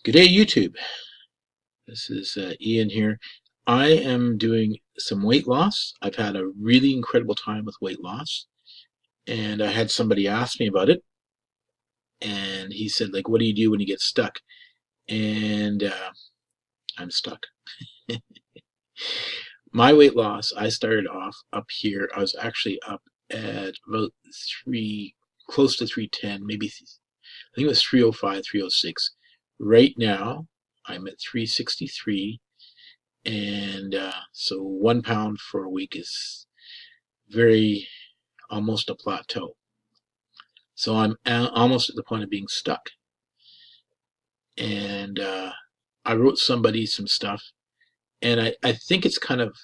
Good day, YouTube. This is Ian here. I am doing some weight loss. I've had a really incredible time with weight loss, and I had somebody ask me about it, and he said, like, what do you do when you get stuck? And I'm stuck. My weight loss, I started off up here. I was actually up at about close to 310, maybe, I think it was 305, 306. Right now, I'm at 363. And so 1 pound for a week is very almost a plateau. So I'm almost at the point of being stuck. And I wrote somebody some stuff, and I think it's kind of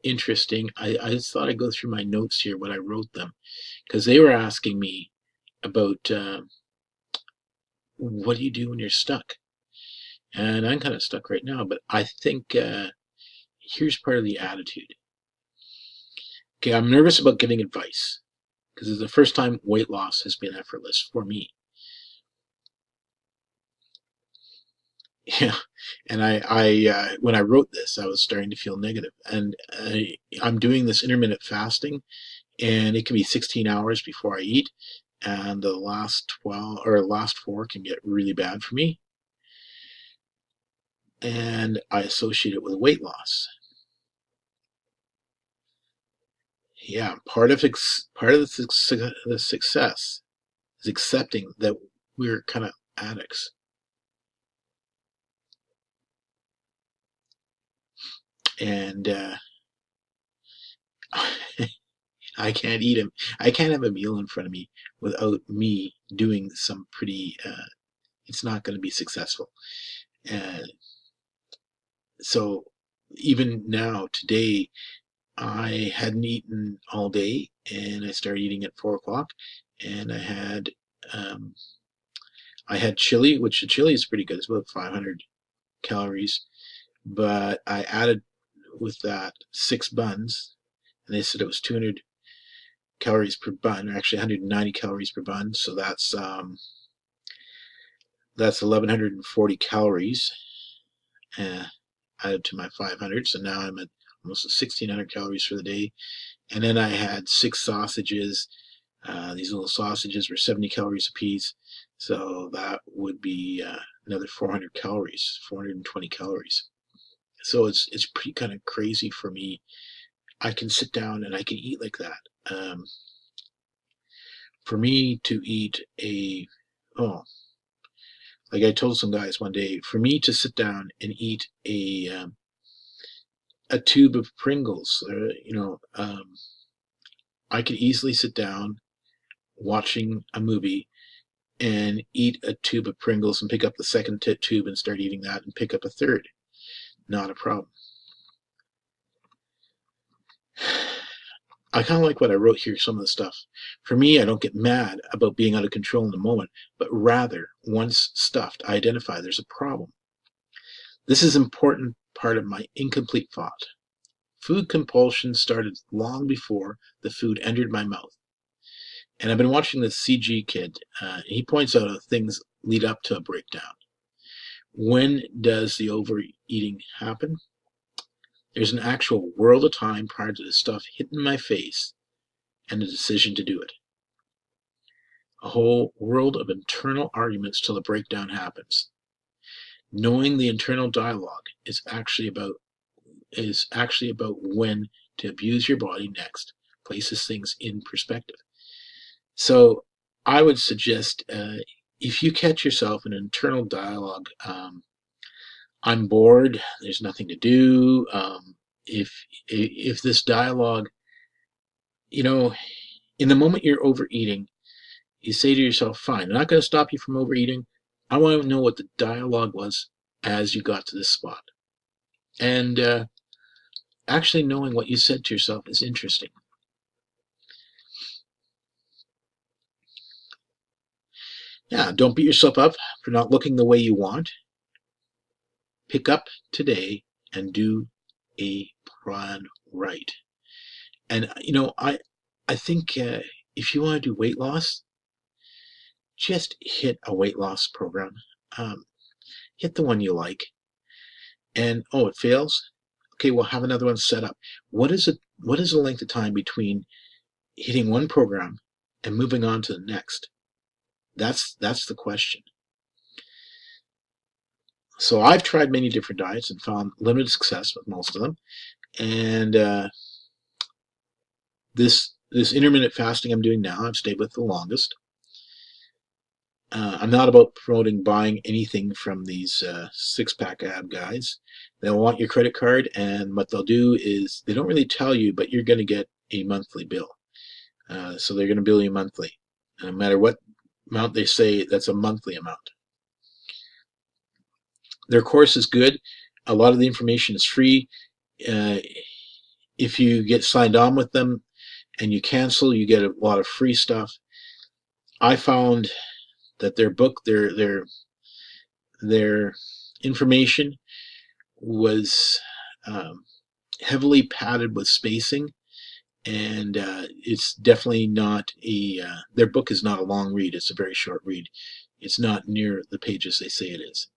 interesting. I just thought I'd go through my notes here, what I wrote them, because they were asking me about what do you do when you're stuck? And I'm kind of stuck right now, but I think here's part of the attitude. Okay, I'm nervous about giving advice because it's the first time weight loss has been effortless for me. Yeah, and I when I wrote this, I was starting to feel negative, and I'm doing this intermittent fasting, and it can be 16 hours before I eat, and the last 12 or last 4 can get really bad for me, and I associate it with weight loss. Yeah, part of the success is accepting that we're kind of addicts. And I can't eat him. I can't have a meal in front of me without me doing some pretty. It's not going to be successful. Uh, so even now, today, I hadn't eaten all day, and I started eating at 4 o'clock, and um, I had chili, which the chili is pretty good. It's about 500 calories, but I added with that 6 buns, and they said it was 200 calories per bun, or actually 190 calories per bun. So that's 1140 calories added to my 500. So now I'm at almost 1600 calories for the day. And then I had 6 sausages. These little sausages were 70 calories a piece. So that would be another 400 calories, 420 calories. So it's pretty kind of crazy for me. I can sit down and I can eat like that. For me to eat like I told some guys one day, for me to sit down and eat a tube of Pringles, I could easily sit down watching a movie and eat a tube of Pringles and pick up the second tube and start eating that and pick up a third. Not a problem. I kind of like what I wrote here, some of the stuff. For me, I don't get mad about being out of control in the moment, but rather, once stuffed, I identify there's a problem. This is an important part of my incomplete thought. Food compulsion started long before the food entered my mouth. And I've been watching this CG kid. He points out how things lead up to a breakdown. When does the overeating happen? There's an actual world of time prior to the stuff hitting my face and the decision to do it. A whole world of internal arguments till the breakdown happens. Knowing the internal dialogue is actually about when to abuse your body next, places things in perspective. So I would suggest if you catch yourself in an internal dialogue, I'm bored, there's nothing to do. If this dialogue, in the moment you're overeating, you say to yourself, fine, I'm not going to stop you from overeating. I want to know what the dialogue was as you got to this spot. And actually knowing what you said to yourself is interesting. Yeah, don't beat yourself up for not looking the way you want. Pick up today and do a plan right. And I think if you want to do weight loss, just hit a weight loss program. hit the one you like, and oh, it fails. Okay, well, have another one set up. What is it? What is the length of time between hitting one program and moving on to the next? That's the question. So I've tried many different diets and found limited success with most of them. And this intermittent fasting I'm doing now, I've stayed with the longest. I'm not about promoting buying anything from these six-pack ab guys. They'll want your credit card, and what they'll do is they don't really tell you, but you're going to get a monthly bill. So they're going to bill you monthly. No matter what amount they say, that's a monthly amount. Their course is good. A lot of the information is free. If you get signed on with them and you cancel, you get a lot of free stuff. I found that their book, their information was heavily padded with spacing, and it's definitely not their book is not a long read. It's a very short read. It's not near the pages they say it is,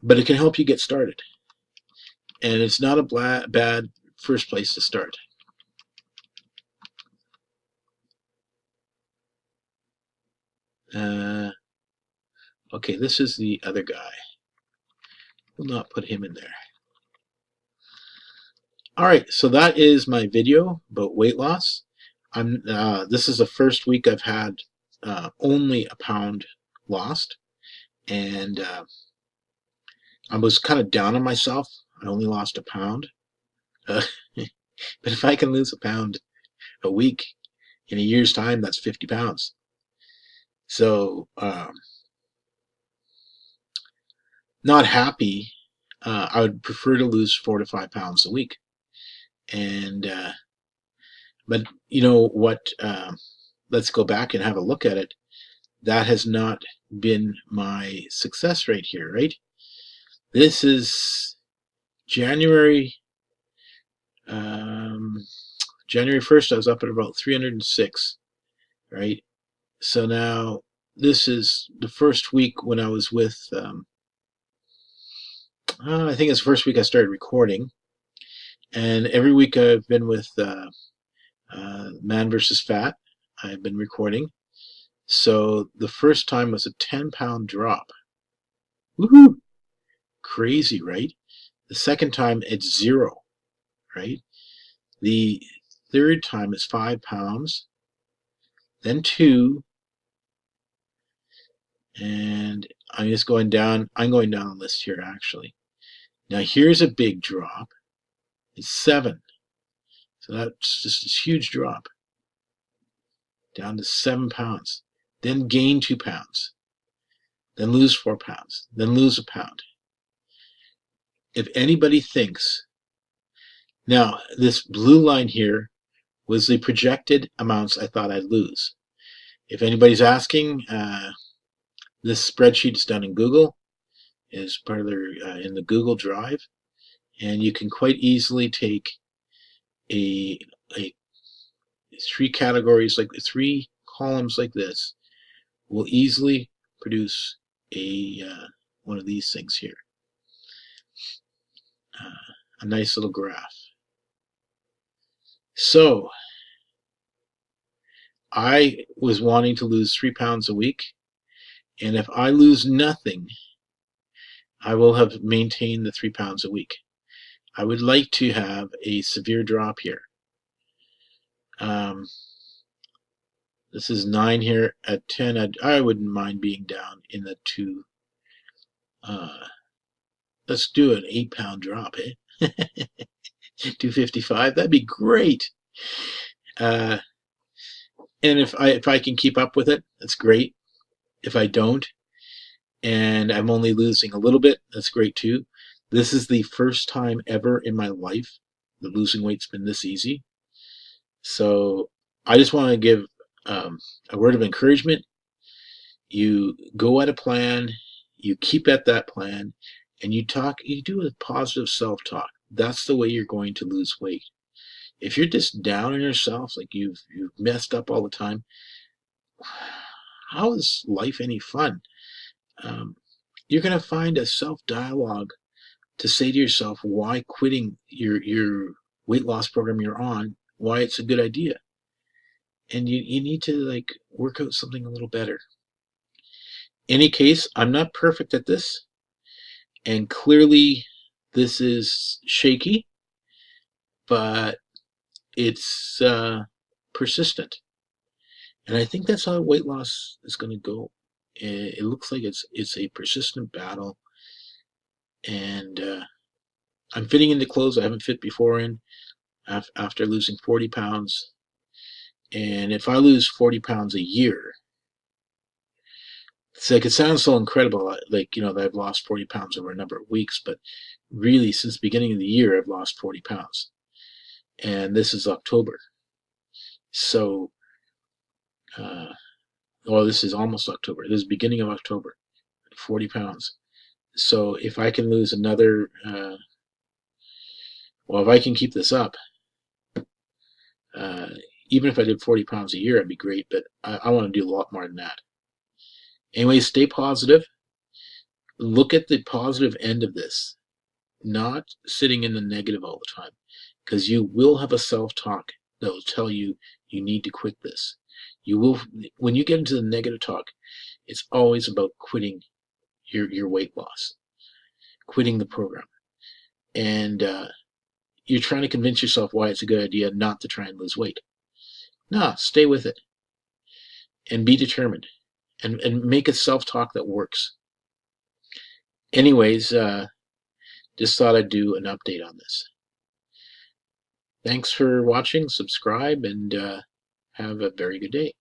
but it can help you get started, and it's not a bad first place to start. Okay, this is the other guy. We'll not put him in there. All right, so that is my video about weight loss. This is the first week I've had only a pound lost, and I was kind of down on myself. I only lost a pound, but if I can lose a pound a week in a year's time, that's 50 pounds. So not happy. I would prefer to lose 4 to 5 pounds a week, and but you know what? Let's go back and have a look at it. That has not been my success rate here, right? This is January 1st, I was up at about 306, right? So now this is the first week when I was with, I think it's the first week I started recording. And every week I've been with Man vs. Fat, I've been recording. So the first time was a 10-pound drop. Woohoo! Crazy, right? The second time it's 0, right? The third time is 5 pounds, then 2, and I'm just going down. I'm going down the list here, actually. Now here's a big drop. It's 7. So that's just this huge drop. Down to 7 pounds. Then gain 2 pounds. Then lose 4 pounds. Then lose a pound. If anybody thinks, now this blue line here was the projected amounts I thought I'd lose. If anybody's asking, this spreadsheet is done in Google, is part of their in the Google Drive, and you can quite easily take a 3 categories, like 3 columns like this, will easily produce a one of these things here, a nice little graph. So I was wanting to lose 3 pounds a week, and if I lose nothing, I will have maintained the 3 pounds a week. I would like to have a severe drop here. This is 9 here. At 10, I wouldn't mind being down in the 2. Let's do an 8-pound drop, eh? 255. That'd be great. And if I can keep up with it, that's great. If I don't, and I'm only losing a little bit, that's great too. This is the first time ever in my life that losing weight's been this easy. So I just want to give a word of encouragement. You go at a plan, you keep at that plan, and you do a positive self-talk. That's the way you're going to lose weight. If you're just down on yourself, like you've messed up all the time, how is life any fun? you're going to find a self-dialogue to say to yourself why quitting your weight loss program you're on, why it's a good idea. And you need to like work out something a little better. In any case, I'm not perfect at this, and clearly this is shaky, but it's persistent. And I think that's how weight loss is going to go. It looks like it's a persistent battle, and I'm fitting into clothes I haven't fit before in after losing 40 pounds. And if I lose 40 pounds a year, it's like it sounds so incredible, like, you know, that I've lost 40 pounds over a number of weeks, but really since the beginning of the year, I've lost 40 pounds. And this is October. So, well, this is almost October. This is beginning of October, 40 pounds. So if I can lose another, well, if I can keep this up, uh, even if I did 40 pounds a year, it'd be great, but I want to do a lot more than that. Anyway, stay positive. Look at the positive end of this, not sitting in the negative all the time, because you will have a self-talk that will tell you you need to quit this. You will, when you get into the negative talk, it's always about quitting your weight loss, quitting the program. And you're trying to convince yourself why it's a good idea not to try and lose weight. No, stay with it and be determined and make a self-talk that works. Anyways, just thought I'd do an update on this. Thanks for watching, subscribe, and have a very good day.